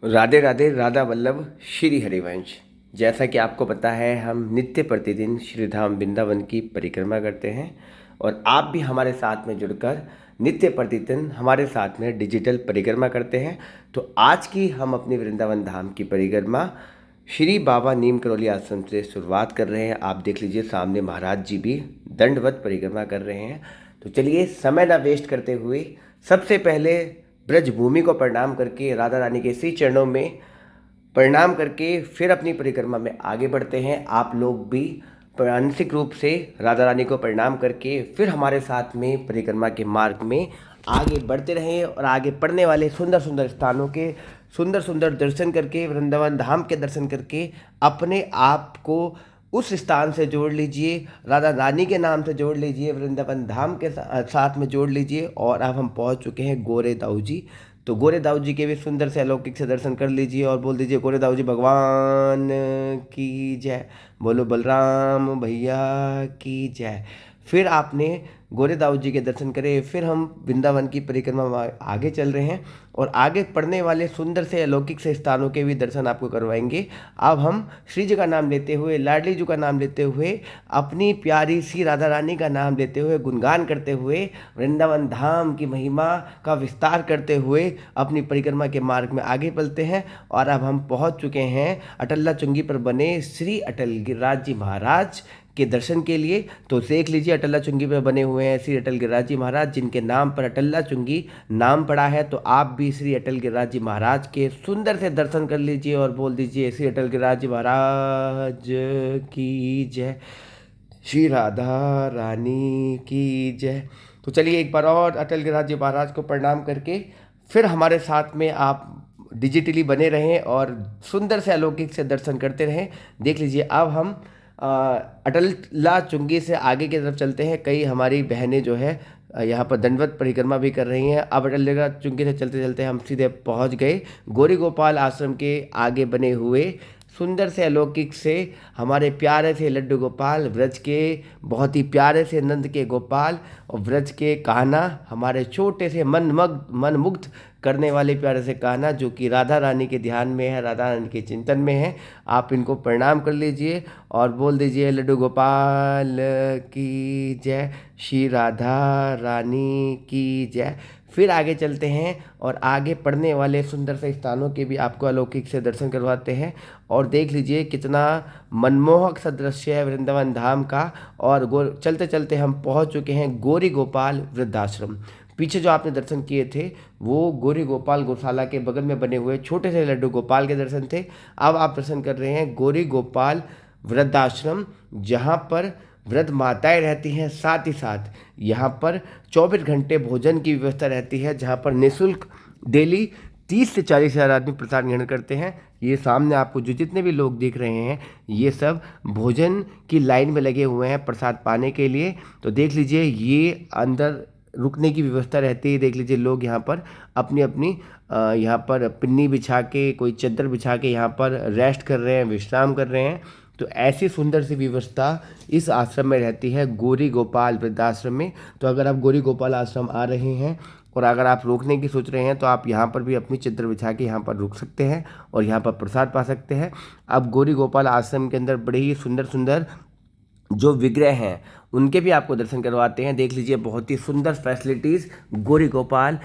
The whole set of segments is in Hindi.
राधे राधे। राधा वल्लभ श्री हरिवंश। जैसा कि आपको पता है, हम नित्य प्रतिदिन श्री धाम वृंदावन की परिक्रमा करते हैं और आप भी हमारे साथ में जुड़कर नित्य प्रतिदिन हमारे साथ में डिजिटल परिक्रमा करते हैं। तो आज की हम अपनी वृंदावन धाम की परिक्रमा श्री बाबा नीम करौली आश्रम से शुरुआत कर रहे हैं। आप देख लीजिए, सामने महाराज जी भी दंडवत परिक्रमा कर रहे हैं। तो चलिए, समय ना वेस्ट करते हुए सबसे पहले ब्रजभूमि को प्रणाम करके, राधा रानी के श्री चरणों में प्रणाम करके फिर अपनी परिक्रमा में आगे बढ़ते हैं। आप लोग भी मानसिक रूप से राधा रानी को प्रणाम करके फिर हमारे साथ में परिक्रमा के मार्ग में आगे बढ़ते रहें और आगे पड़ने वाले सुंदर सुंदर स्थानों के सुंदर सुंदर दर्शन करके, वृंदावन धाम के दर्शन करके अपने आप को उस स्थान से जोड़ लीजिए, राधा रानी के नाम से जोड़ लीजिए, वृंदावन धाम के साथ में जोड़ लीजिए। और अब हम पहुंच चुके हैं गोरे दाऊ जी। तो गोरे दाऊ जी के भी सुंदर से अलौकिक से दर्शन कर लीजिए और बोल दीजिए, गोरे दाऊ जी भगवान की जय, बोलो बलराम भैया की जय। फिर आपने गोरे दाऊ जी के दर्शन करे, फिर हम वृंदावन की परिक्रमा में आगे चल रहे हैं और आगे पड़ने वाले सुंदर से अलौकिक से स्थानों के भी दर्शन आपको करवाएंगे। अब हम श्री जी का नाम लेते हुए, लाडली जी का नाम लेते हुए, अपनी प्यारी सी राधा रानी का नाम लेते हुए, गुणगान करते हुए, वृंदावन धाम की महिमा का विस्तार करते हुए अपनी परिक्रमा के मार्ग में आगे बढ़ते हैं। और अब हम पहुंच चुके हैं अटल्ला चुंगी पर बने श्री अटल गिरिराज जी महाराज के दर्शन के लिए। तो देख लीजिए, अटल्ला चुंगी पे बने हुए हैं श्री अटल गिरिराज जी महाराज, जिनके नाम पर अटल्ला चुंगी नाम पड़ा है। तो आप भी श्री अटल गिरिराज जी महाराज के सुंदर से दर्शन कर लीजिए और बोल दीजिए, श्री अटल गिरिराज जी महाराज की जय, श्री राधा रानी की जय। तो चलिए, एक बार और अटल गिरिराज जी महाराज को प्रणाम करके फिर हमारे साथ में आप डिजिटली बने रहें और सुंदर से अलौकिक से दर्शन करते रहें। देख लीजिए, अब हम अटल्ला चुंगी से आगे की तरफ चलते हैं। कई हमारी बहनें जो है यहाँ पर दंडवत परिक्रमा भी कर रही हैं। अब अटल्ला चुंगी से चलते चलते हम सीधे पहुँच गए गौरी गोपाल आश्रम के आगे बने हुए सुंदर से अलौकिक से हमारे प्यारे से लड्डू गोपाल, व्रज के बहुत ही प्यारे से नंद के गोपाल और व्रज के कान्हा, हमारे छोटे से मनमुग्ध करने वाले प्यारे से कान्हा, जो कि राधा रानी के ध्यान में है, राधा रानी के चिंतन में है। आप इनको प्रणाम कर लीजिए और बोल दीजिए, लड्डू गोपाल की जय, श्री राधा रानी की जय। फिर आगे चलते हैं और आगे पढ़ने वाले सुंदर से स्थानों के भी आपको अलौकिक से दर्शन करवाते हैं। और देख लीजिए, कितना मनमोहक सा दृश्य है वृंदावन धाम का। और चलते चलते हम पहुंच चुके हैं गौरी गोपाल वृद्धाश्रम। पीछे जो आपने दर्शन किए थे वो गौरी गोपाल गौशाला के बगल में बने हुए छोटे से लड्डू गोपाल के दर्शन थे। अब आप दर्शन कर रहे हैं गौरी गोपाल वृद्धाश्रम, जहाँ पर वृद्ध माताएं रहती हैं। साथ ही साथ यहाँ पर 24 घंटे भोजन की व्यवस्था रहती है, जहाँ पर निःशुल्क डेली 30 से 40 हज़ार आदमी प्रसाद ग्रहण करते हैं। ये सामने आपको जो जितने भी लोग दिख रहे हैं, ये सब भोजन की लाइन में लगे हुए हैं प्रसाद पाने के लिए। तो देख लीजिए, ये अंदर रुकने की व्यवस्था रहती है। देख लीजिए, लोग यहाँ पर अपनी अपनी यहाँ पर पिन्नी बिछा के, कोई चादर बिछा के यहाँ पर रेस्ट कर रहे हैं, विश्राम कर रहे हैं। तो ऐसी सुंदर सी व्यवस्था इस आश्रम में रहती है, गौरी गोपाल वृद्धाश्रम में। तो अगर आप गौरी गोपाल आश्रम आ रहे हैं और अगर आप रुकने की सोच रहे हैं, तो आप यहाँ पर भी अपनी चादर बिछा के यहाँ पर रुक सकते हैं और यहाँ पर प्रसाद पा सकते हैं। अब गौरी गोपाल आश्रम के अंदर बड़े ही सुंदर सुंदर जो विग्रह हैं उनके भी आपको दर्शन करवाते हैं। देख लीजिए, बहुत ही सुंदर फैसिलिटीज़ गौरी गोपाल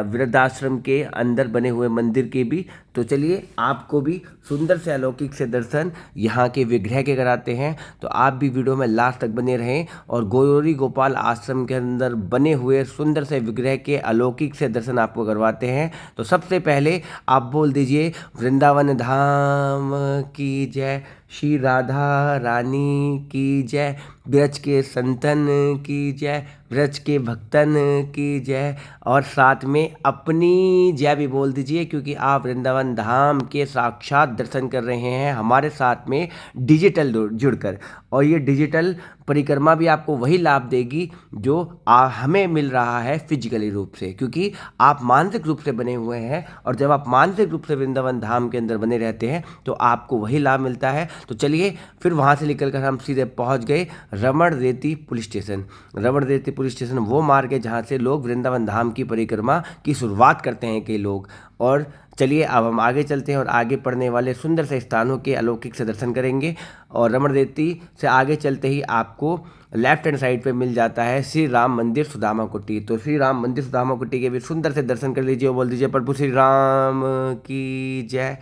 वृद्धाश्रम के अंदर बने हुए मंदिर के भी। तो चलिए, आपको भी सुंदर से अलौकिक से दर्शन यहाँ के विग्रह के कराते हैं। तो आप भी वीडियो में लास्ट तक बने रहें और गौरी गोपाल आश्रम के अंदर बने हुए सुंदर से विग्रह के अलौकिक से दर्शन आपको करवाते हैं। तो सबसे पहले आप बोल दीजिए, वृंदावन धाम की जय, श्री राधा रानी की जय, ब्रज के संतन की जय, ब्रज के भक्तन की जय। और साथ में अपनी जय भी बोल दीजिए, क्योंकि आप वृंदावन धाम के साक्षात दर्शन कर रहे हैं हमारे साथ में डिजिटल जुड़कर। और ये डिजिटल परिक्रमा भी आपको वही लाभ देगी जो हमें मिल रहा है फिजिकली रूप से, क्योंकि आप मानसिक रूप से बने हुए हैं। और जब आप मानसिक रूप से वृंदावन धाम के अंदर बने रहते हैं तो आपको वही लाभ मिलता है। तो चलिए, फिर वहाँ से निकल कर हम सीधे पहुँच गए रमण रेती पुलिस स्टेशन। रमण रेती पुलिस स्टेशन वो मार्ग है जहाँ से लोग वृंदावन धाम की परिक्रमा की शुरुआत करते हैं कई लोग। और चलिए अब हम आगे चलते हैं और आगे पढ़ने वाले सुंदर से स्थानों के अलौकिक से दर्शन करेंगे। और रमणदेती से आगे चलते ही आपको लेफ्ट हैंड साइड पे मिल जाता है श्री राम मंदिर सुदामा कुटी। तो श्री राम मंदिर सुदामा कुटी के भी सुंदर से दर्शन कर लीजिए और बोल दीजिए प्रभु श्री राम की जय,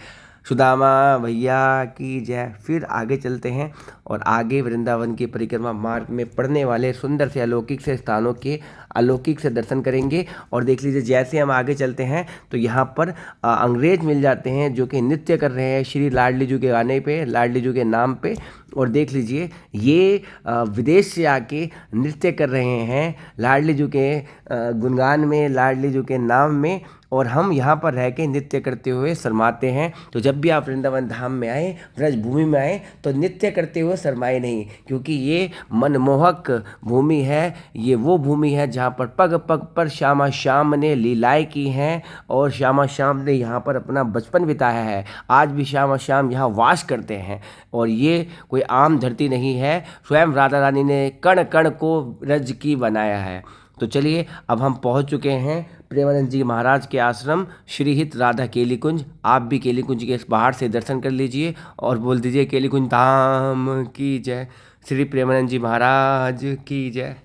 सुदामा भैया की जय। फिर आगे चलते हैं और आगे वृंदावन की परिक्रमा मार्ग में पड़ने वाले सुंदर से अलौकिक से स्थानों के अलौकिक से दर्शन करेंगे। और देख लीजिए जैसे हम आगे चलते हैं तो यहाँ पर अंग्रेज मिल जाते हैं जो कि नृत्य कर रहे हैं श्री लाडली जी के गाने पे, लाडली जी के नाम पे। और देख लीजिए ये विदेश से आके नृत्य कर रहे हैं लाडली जी के गुणगान में, लाडली जी के नाम में, और हम यहाँ पर रह के नृत्य करते हुए शर्माते हैं। तो जब भी आप वृंदावन धाम में आए, ब्रज भूमि में आए, तो नृत्य करते हुए शर्माए नहीं, क्योंकि ये मनमोहक भूमि है। ये वो भूमि है जहाँ पर पग पग पर श्यामा श्याम ने लीलाएँ की हैं और श्यामा श्याम ने यहाँ पर अपना बचपन बिताया है। आज भी श्यामा श्याम यहाँ वास करते हैं और ये कोई आम धरती नहीं है, स्वयं राधा रानी ने कण कण को ब्रज की बनाया है। तो चलिए अब हम पहुंच चुके हैं प्रेमानंद जी महाराज के आश्रम श्रीहित राधा केली कुंज। आप भी केली कुंज के बाहर से दर्शन कर लीजिए और बोल दीजिए केली कुंज धाम की जय, श्री प्रेमानंद जी महाराज की जय,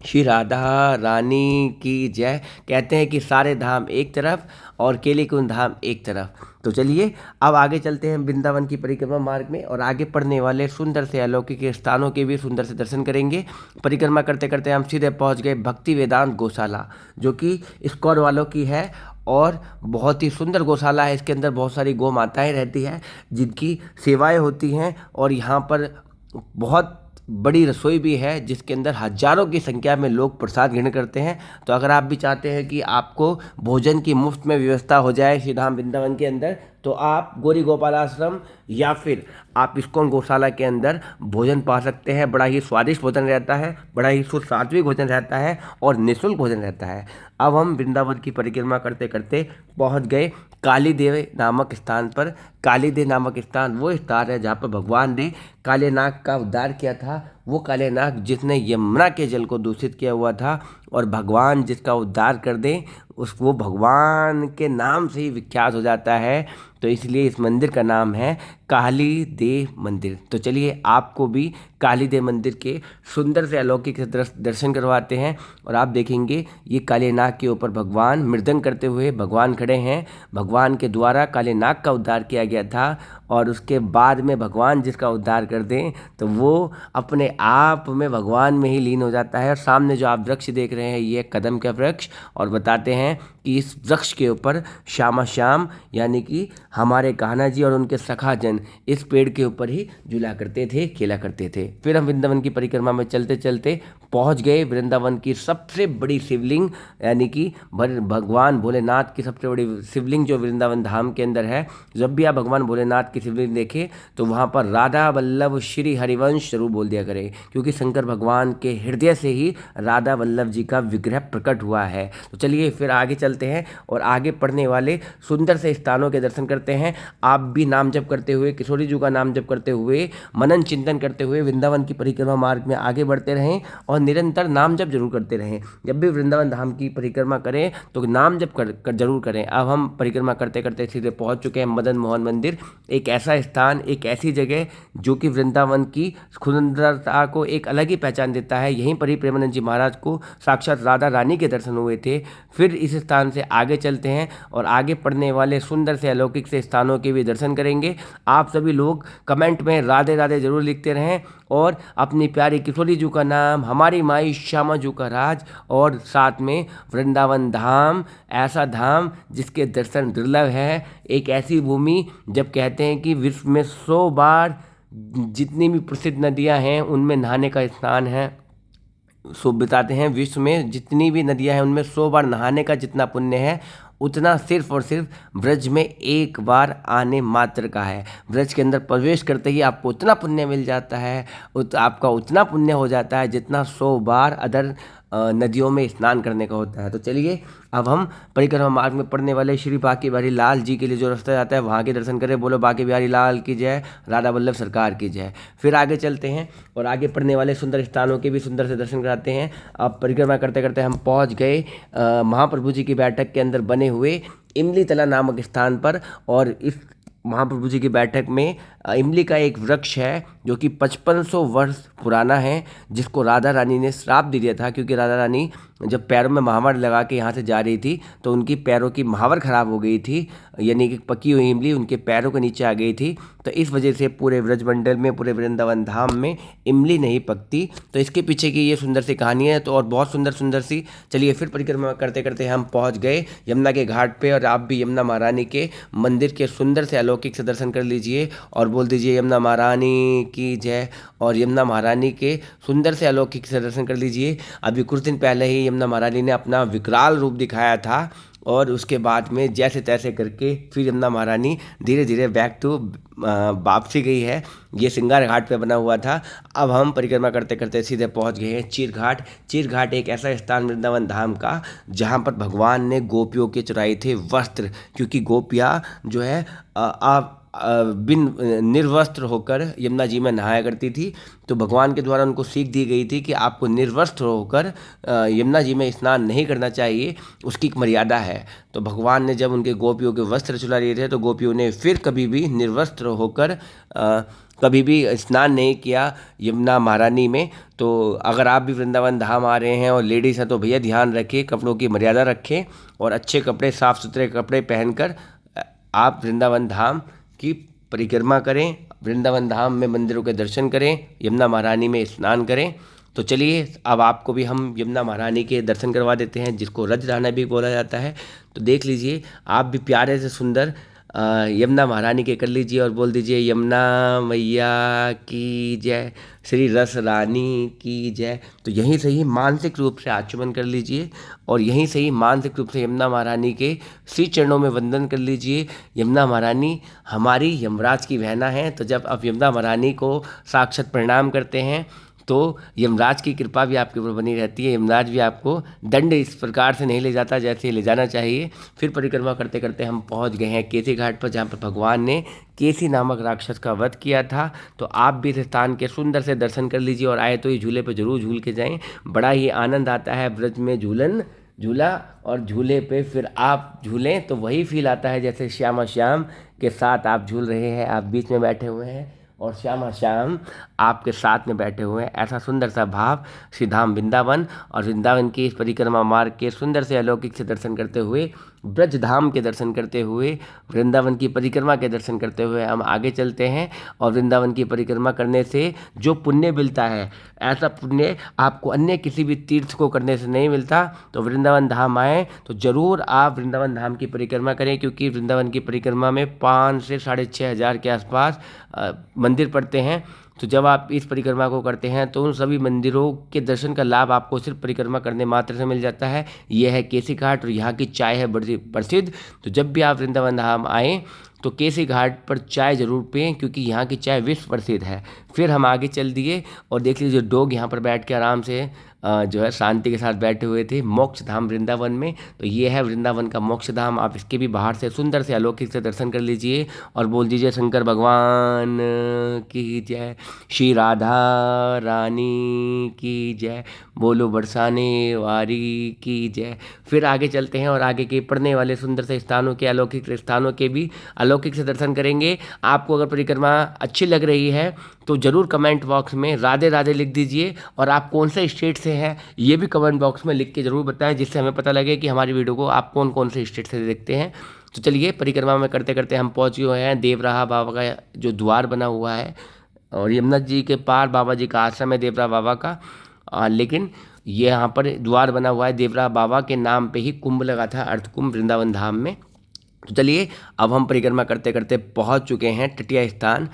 श्री राधा रानी की जय। कहते हैं कि सारे धाम एक तरफ और केली कुंज धाम एक तरफ। तो चलिए अब आगे चलते हैं वृंदावन की परिक्रमा मार्ग में और आगे पढ़ने वाले सुंदर से अलौकिक स्थानों के भी सुंदर से दर्शन करेंगे। परिक्रमा करते करते हम सीधे पहुंच गए भक्ति वेदांत गौशाला, जो कि इस्कॉन वालों की है और बहुत ही सुंदर गौशाला है। इसके अंदर बहुत सारी गौ माताएँ रहती हैं जिनकी सेवाएँ होती हैं और यहाँ पर बहुत बड़ी रसोई भी है जिसके अंदर हजारों की संख्या में लोग प्रसाद ग्रहण करते हैं। तो अगर आप भी चाहते हैं कि आपको भोजन की मुफ्त में व्यवस्था हो जाए श्री धाम वृंदावन के अंदर, तो आप गौरी गोपाल आश्रम या फिर आप इस्कॉन गौशाला के अंदर भोजन पा सकते हैं। बड़ा ही स्वादिष्ट भोजन रहता है, बड़ा ही सुसात्विक भोजन रहता है और निःशुल्क भोजन रहता है। अब हम वृंदावन की परिक्रमा करते करते पहुंच गए कालीदेव नामक स्थान पर। कालीदेव नामक स्थान वो स्थान है जहाँ पर भगवान ने काले नाग का उद्धार किया था। वो काले नाग जिसने यमुना के जल को दूषित किया हुआ था, और भगवान जिसका उद्धार कर दे वो भगवान के नाम से ही विख्यात हो जाता है। तो इसलिए इस मंदिर का नाम है काली देव मंदिर। तो चलिए आपको भी काली देव मंदिर के सुंदर से अलौकिक दर्शन करवाते हैं। और आप देखेंगे ये काले नाग के ऊपर भगवान मृदंग करते हुए भगवान खड़े हैं। भगवान के द्वारा काले नाग का उद्धार किया गया था और उसके बाद में भगवान जिसका उद्धार कर दें तो वो अपने आप में भगवान में ही लीन हो जाता है। और सामने जो आप वृक्ष देख रहे हैं ये कदम का वृक्ष, और बताते हैं कि इस वृक्ष के ऊपर श्यामा श्याम यानी कि हमारे कान्हा जी और उनके सखा जन इस पेड़ के ऊपर ही झूला करते थे, खेला करते थे। फिर हम वृंदावन की परिक्रमा में चलते चलते पहुंच गए वृंदावन की सबसे बड़ी शिवलिंग यानी कि भगवान भोलेनाथ की सबसे बड़ी शिवलिंग जो वृंदावन धाम के अंदर है। जब भी आप भगवान भोलेनाथ की शिवलिंग देखें तो वहाँ पर राधा वल्लभ श्री हरिवंश जरूर बोल दिया करें, क्योंकि शंकर भगवान के हृदय से ही राधा वल्लभ जी का विग्रह प्रकट हुआ है। तो चलिए फिर आगे चलते हैं और आगे पढ़ने वाले सुंदर से स्थानों के दर्शन करते हैं। आप भी नाम जप करते हुए, किशोरी जी का नाम जप करते हुए, मनन चिंतन करते हुए वृंदावन की परिक्रमा मार्ग में आगे बढ़ते रहें और निरंतर नाम जप जरूर करते रहें। जब भी वृंदावन धाम की परिक्रमा करें तो नाम जप कर जरूर करें। अब हम परिक्रमा करते करते सीधे पहुंच चुके हैं मदन मोहन मंदिर, एक ऐसा स्थान, एक ऐसी जगह जो कि वृंदावन की सुंदरता को एक अलग ही पहचान देता है। यहीं पर ही प्रेमानंद जी महाराज को साक्षात राधा रानी के दर्शन हुए थे। फिर इस स्थान से आगे चलते हैं और आगे पढ़ने वाले सुंदर से अलौकिक से स्थानों के भी दर्शन करेंगे। आप सभी लोग कमेंट में राधे राधे जरूर लिखते रहें और अपनी प्यारी किशोरी जी का नाम, हमारी माई श्यामा जी का राज, और साथ में वृंदावन धाम, ऐसा धाम जिसके दर्शन दुर्लभ है। एक ऐसी भूमि जब कहते हैं कि विश्व में 100 बार जितनी भी प्रसिद्ध नदियां हैं उनमें नहाने का स्थान है। बताते हैं विश्व में जितनी भी नदियां हैं उनमें 100 बार नहाने का जितना पुण्य है उतना सिर्फ और सिर्फ ब्रज में एक बार आने मात्र का है। ब्रज के अंदर प्रवेश करते ही आपको उतना पुण्य मिल जाता है, आपका उतना पुण्य हो जाता है जितना 100 बार अदर नदियों में स्नान करने का होता है। तो चलिए अब हम परिक्रमा मार्ग में पड़ने वाले श्री बांके बिहारी लाल जी के लिए जो रास्ता जाता है वहाँ के दर्शन करें। बोलो बांके बिहारी लाल की जय, राधा वल्लभ सरकार की जय। फिर आगे चलते हैं और आगे पड़ने वाले सुंदर स्थानों के भी सुंदर से दर्शन कराते हैं। अब परिक्रमा करते करते हम पहुँच गए महाप्रभु जी की बैठक के अंदर बने हुए इमली तला नामक स्थान पर। और इस महाप्रभु जी की बैठक में इमली का एक वृक्ष है जो कि 5500 वर्ष पुराना है, जिसको राधा रानी ने श्राप दे दिया था, क्योंकि राधा रानी जब पैरों में महावर लगा के यहाँ से जा रही थी तो उनकी पैरों की महावर खराब हो गई थी, यानी कि पकी हुई इमली उनके पैरों के नीचे आ गई थी। तो इस वजह से पूरे ब्रजमंडल में, पूरे वृंदावन धाम में इमली नहीं पकती। तो इसके पीछे की ये सुंदर सी कहानी है। तो और बहुत सुंदर सुंदर सी। चलिए फिर परिक्रमा करते करते हम पहुँच गए यमुना के घाट पे। और आप भी यमुना महारानी के मंदिर के सुंदर से अलौकिक से दर्शन कर लीजिए और बोल दीजिए यमुना महारानी की जय। और यमुना महारानी के सुंदर से अलौकिक से दर्शन कर लीजिए। अभी कुछ दिन पहले ही यमुना महारानी ने अपना विकराल रूप दिखाया था और उसके बाद में जैसे तैसे करके फिर यमुना महारानी धीरे धीरे बैक टू वापसी गई है। ये सिंगार घाट पे बना हुआ था। अब हम परिक्रमा करते करते सीधे पहुंच गए हैं चीर घाट। चीर घाट एक ऐसा स्थान वृंदावन धाम का जहां पर भगवान ने गोपियों के चुराए थे वस्त्र, क्योंकि गोपियां जो है आप बिन निर्वस्त्र होकर यमुना जी में नहाया करती थी। तो भगवान के द्वारा उनको सीख दी गई थी कि आपको निर्वस्त्र होकर यमुना जी में स्नान नहीं करना चाहिए, उसकी एक मर्यादा है। तो भगवान ने जब उनके गोपियों के वस्त्र चुरा लिए थे तो गोपियों ने फिर कभी भी निर्वस्त्र होकर कभी भी स्नान नहीं किया यमुना महारानी में। तो अगर आप भी वृंदावन धाम आ रहे हैं और लेडीज़ हैं तो भैया ध्यान रखें, कपड़ों की मर्यादा रखें और अच्छे कपड़े, साफ़ सुथरे कपड़े पहनकर आप वृंदावन धाम की परिक्रमा करें, वृंदावन धाम में मंदिरों के दर्शन करें, यमुना महारानी में स्नान करें। तो चलिए अब आपको भी हम यमुना महारानी के दर्शन करवा देते हैं, जिसको रजदाना भी बोला जाता है। तो देख लीजिए आप भी प्यारे से सुंदर यमुना महारानी के कर लीजिए और बोल दीजिए यमुना मैया की जय, श्री रस रानी की जय। तो यहीं से ही मानसिक रूप से आचमन कर लीजिए और यहीं से ही मानसिक रूप से यमुना महारानी के श्री चरणों में वंदन कर लीजिए। यमुना महारानी हमारी यमराज की बहना है। तो जब आप यमुना महारानी को साक्षात प्रणाम करते हैं तो यमराज की कृपा भी आपके ऊपर बनी रहती है। यमराज भी आपको दंड इस प्रकार से नहीं ले जाता जैसे ले जाना चाहिए। फिर परिक्रमा करते करते हम पहुंच गए हैं केसी घाट पर, जहां पर भगवान ने केसी नामक राक्षस का वध किया था। तो आप भी इस स्थान के सुंदर से दर्शन कर लीजिए और आए तो इस झूले पर जरूर झूल के जाएं। बड़ा ही आनंद आता है ब्रज में झूला और झूले पे फिर आप झूलें तो वही फील आता है जैसे श्यामा श्याम के साथ आप झूल रहे हैं, आप बीच में बैठे हुए हैं और श्यामा श्याम आपके साथ में बैठे हुए हैं। ऐसा सुंदर सा भाव श्री धाम वृंदावन और वृंदावन की इस परिक्रमा मार्ग के सुंदर से अलौकिक से दर्शन करते हुए, ब्रज धाम के दर्शन करते हुए, वृंदावन की परिक्रमा के दर्शन करते हुए हम आगे चलते हैं। और वृंदावन की परिक्रमा करने से जो पुण्य मिलता है, ऐसा पुण्य आपको अन्य किसी भी तीर्थ को करने से नहीं मिलता। तो वृंदावन धाम आए तो ज़रूर आप वृंदावन धाम की परिक्रमा करें, क्योंकि वृंदावन की परिक्रमा में 5 से 6,500 के आसपास मंदिर पड़ते हैं। तो जब आप इस परिक्रमा को करते हैं तो उन सभी मंदिरों के दर्शन का लाभ आपको सिर्फ परिक्रमा करने मात्र से मिल जाता है। यह है केसी घाट और यहाँ की चाय है बड़ी प्रसिद्ध। तो जब भी आप वृंदावन धाम आएँ तो केसी घाट पर चाय ज़रूर पिएं, क्योंकि यहाँ की चाय विश्व प्रसिद्ध है। फिर हम आगे चल दिए और देख लीजिए डॉग यहाँ पर बैठ के आराम से जो है शांति के साथ बैठे हुए थे मोक्ष धाम वृंदावन में। तो ये है वृंदावन का मोक्ष धाम। आप इसके भी बाहर से सुंदर से अलौकिक से दर्शन कर लीजिए और बोल दीजिए शंकर भगवान की जय, श्री राधा रानी की जय, बोलो बरसाने वारी की जय। फिर आगे चलते हैं और आगे के पढ़ने वाले सुंदर से स्थानों के, अलौकिक स्थानों के भी अलौकिक से दर्शन करेंगे। आपको अगर परिक्रमा अच्छी लग रही है तो ज़रूर कमेंट बॉक्स में राधे राधे लिख दीजिए और आप कौन से स्टेट से हैं ये भी कमेंट बॉक्स में लिख के ज़रूर बताएं, जिससे हमें पता लगे कि हमारी वीडियो को आप कौन कौन से स्टेट से देखते हैं। तो चलिए परिक्रमा में करते करते हम पहुँच गए हैं देवराहा बाबा का जो द्वार बना हुआ है और यमुना जी के पार बाबा जी का आश्रम है देवराहा बाबा का। लेकिन ये यहाँ पर द्वार बना हुआ है देवराहा बाबा के नाम पे ही कुंभ लगा था, अर्थ कुंभ वृंदावन धाम में। तो चलिए अब हम परिक्रमा करते करते पहुँच चुके हैं टटिया स्थान।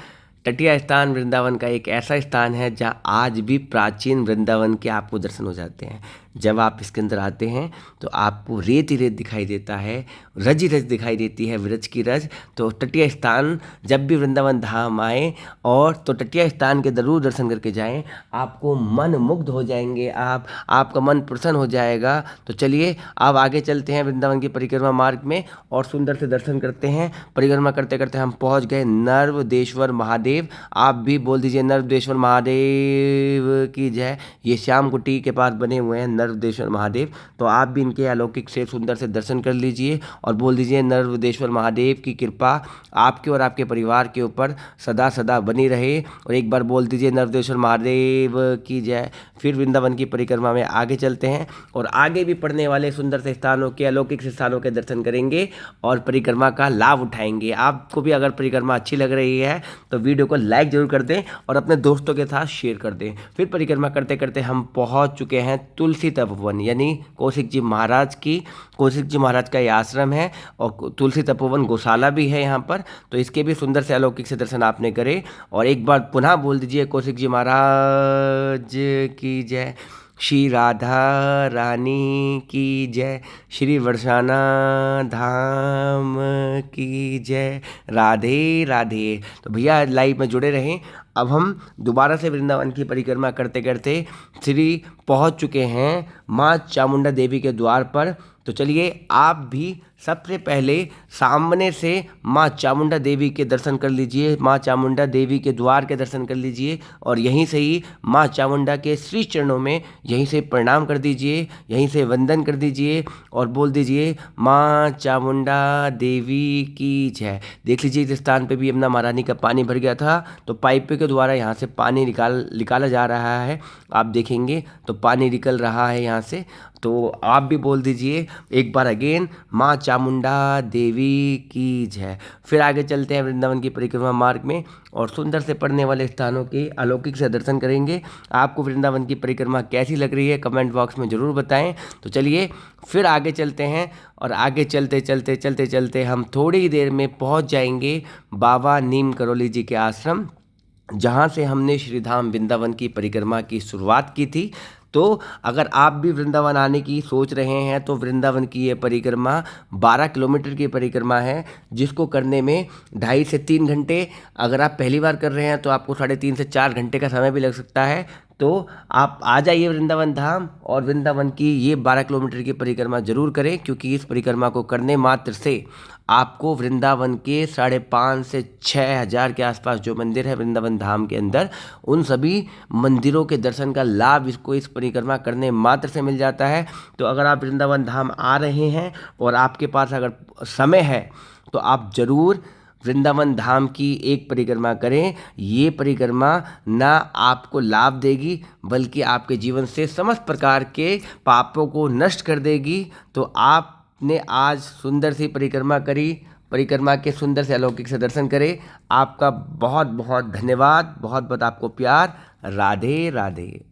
टटिया स्थान वृंदावन का एक ऐसा स्थान है जहाँ आज भी प्राचीन वृंदावन के आपको दर्शन हो जाते हैं। जब आप इसके अंदर आते हैं तो आपको रेत ही रेत दिखाई देता है, रज ही रज दिखाई देती है, विरज की रज। तो टटिया स्थान जब भी वृंदावन धाम आए और तो टटिया स्थान के ज़रूर दर्शन करके जाएं, आपको मन मुग्ध हो जाएंगे, आपका मन प्रसन्न हो जाएगा। तो चलिए अब आगे चलते हैं वृंदावन की परिक्रमा मार्ग में और सुंदर से दर्शन करते हैं। परिक्रमा करते करते हम पहुँच गए नर्मदेश्वर महादेव। आप भी बोल दीजिए नर्मदेश्वर महादेव की जय। ये श्याम कुटी के पास बने हुए हैं नर्वदेश्वर महादेव, तो आप भी इनके अलौकिक से सुंदर से दर्शन कर लीजिए और बोल दीजिए नर्वदेश्वर महादेव की कृपा आपके और आपके परिवार के ऊपर सदा सदा बनी रहे। और एक बार बोल दीजिए नर्वदेश्वर महादेव की जय। फिर वृंदावन की परिक्रमा में आगे चलते हैं और आगे भी पड़ने वाले सुंदर से स्थानों के अलौकिक से स्थानों के दर्शन करेंगे और परिक्रमा का लाभ उठाएंगे। आपको भी अगर परिक्रमा अच्छी लग रही है तो वीडियो को लाइक जरूर कर दें और अपने दोस्तों के साथ शेयर कर दें। फिर परिक्रमा करते करते हम पहुंच चुके हैं तुलसी तपोवन, यानी कौशिक जी महाराज का ये आश्रम है और तुलसी तपोवन गौशाला भी है यहाँ पर। तो इसके भी सुंदर से अलौकिक से दर्शन आपने करे और एक बार पुनः बोल दीजिए कौशिक जी महाराज की जय, श्री राधा रानी की जय, श्री वर्षाना धाम की जय, राधे राधे। तो भैया लाइव में जुड़े रहें। अब हम दोबारा से वृंदावन की परिक्रमा करते करते श्री पहुंच चुके हैं माँ चामुंडा देवी के द्वार पर। तो चलिए आप भी सबसे पहले सामने से माँ चामुंडा देवी के दर्शन कर लीजिए, माँ चामुंडा देवी के द्वार के दर्शन कर लीजिए और यहीं से ही माँ चामुंडा के श्री चरणों में यहीं से प्रणाम कर दीजिए, यहीं से वंदन कर दीजिए और बोल दीजिए माँ चामुंडा देवी की जय। देख लीजिए इस स्थान पे भी यमुना महारानी का पानी भर गया था, तो पाइप के द्वारा यहाँ से पानी निकाला जा रहा है। आप देखेंगे तो पानी निकल रहा है यहाँ से। तो आप भी बोल दीजिए एक बार अगेन माँ चामुंडा देवी की जय। फिर आगे चलते हैं वृंदावन की परिक्रमा मार्ग में और सुंदर से पड़ने वाले स्थानों के अलौकिक से दर्शन करेंगे। आपको वृंदावन की परिक्रमा कैसी लग रही है कमेंट बॉक्स में ज़रूर बताएं। तो चलिए फिर आगे चलते हैं और आगे चलते हम थोड़ी ही देर में पहुंच जाएंगे बाबा नीम करोली जी के आश्रम, जहां से हमने श्रीधाम वृंदावन की परिक्रमा की शुरुआत की थी। तो अगर आप भी वृंदावन आने की सोच रहे हैं तो वृंदावन की ये परिक्रमा 12 किलोमीटर की परिक्रमा है, जिसको करने में 2.5 से 3 घंटे, अगर आप पहली बार कर रहे हैं तो आपको 3.5 से 4 घंटे का समय भी लग सकता है। तो आप आ जाइए वृंदावन धाम और वृंदावन की ये 12 किलोमीटर की परिक्रमा जरूर करें, क्योंकि इस परिक्रमा को करने मात्र से आपको वृंदावन के 5,500 से 6,000 के आसपास जो मंदिर है वृंदावन धाम के अंदर, उन सभी मंदिरों के दर्शन का लाभ इसको इस परिक्रमा करने मात्र से मिल जाता है। तो अगर आप वृंदावन धाम आ रहे हैं और आपके पास अगर समय है तो आप ज़रूर वृंदावन धाम की एक परिक्रमा करें। ये परिक्रमा ना आपको लाभ देगी बल्कि आपके जीवन से समस्त प्रकार के पापों को नष्ट कर देगी। तो आपने आज सुंदर सी परिक्रमा करी, परिक्रमा के सुंदर से अलौकिक से दर्शन करें। आपका बहुत बहुत धन्यवाद, बहुत बहुत आपको प्यार। राधे राधे।